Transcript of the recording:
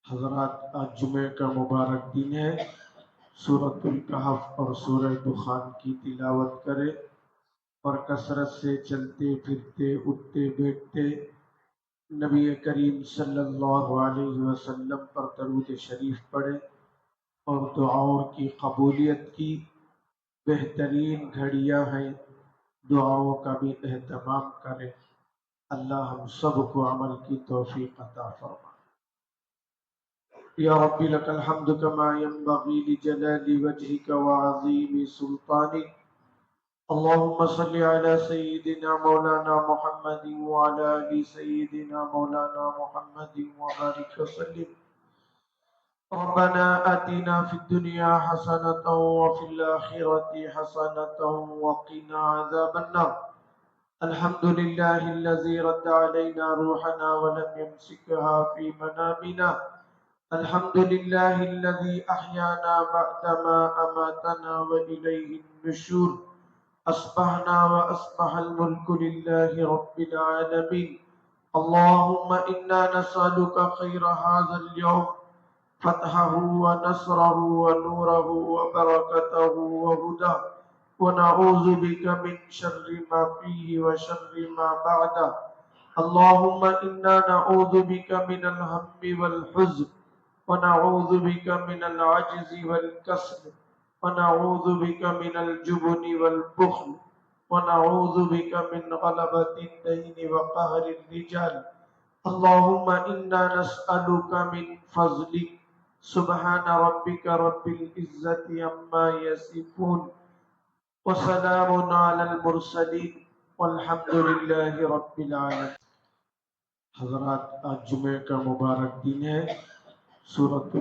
हज़रात, आज जुमे का मुबारक दिन है। सूरतुल कहफ और सूरह दुखान की तिलावत करें और कसरत से चलते फिरते उठते बैठते नबी करीम सल्लल्लाहु अलैहि वसल्लम पर दरूद शरीफ पढ़े और दुआओं की कबूलियत की बेहतरीन घड़ियां हैं। दुआओं का भी एहतमाम करें। अल्लाह हम सब को अमल की तौफीक अता फरमा। या रब्बी लकल हम्दु कमा यंबगी लिजलाली वजहिका व अज़ीमी सुल्तानिक। अल्लाहुम्मा सल्लि अला सय्यिदिना मौलाना मुहम्मदिन व अला आलि सय्यिदिना मौलाना मुहम्मदिन व बारिक वसल्लिम। रब्बना आतिना फिद दुनिया हसनतन व फिल आखिरति हसनतन व क़िना अज़ाबन नार। अल्हम्दुलिल्लाहिल्लज़ी रद्दा अलैना रूहना व लम यमसिकहा फी मनामिना। अल्हम्दुलिल्लाहिल्लज़ी अहयाना बअदमा अमातना व इलैहिन नुशूर। अस्बहना व अस्बहल मुल्कु लिल्लाहि रब्बिल आलमीन। अल्लाहुम्मा इन्ना नसअलुका खैर हाज़ल यौम फतहहु व नस्रहु व नूरहु व बरकतहु व हुदाहु व नऊज़ु बिका मिन शर्रि मा फ़ीहि व शर्रि मा बअदह। अल्लाहुम्मा इन्ना नऊज़ु बिका मिनल हम्मि वल हुज़्न व नऊज़ु बिका मिनल अज्ज़ि वल कस्ल व नऊज़ु बिका मिनल जुब्नि वल बुख्ल व नऊज़ु बिका मिन गलबतिद दैनि व कहरिर रिजाल। अल्लाहुम्मा इन्ना नस्अलुका मिन फ़ज़लिक। सुब्हान रब्बिका रब्बिल इज़्ज़ति अम्मा यसिफून व सलामुन अलल मुरसलीन वल्हम्दुलिल्लाहि रब्बिल आलमीन। हज़रात, आज जुमे का मुबारक दिन है। सूरत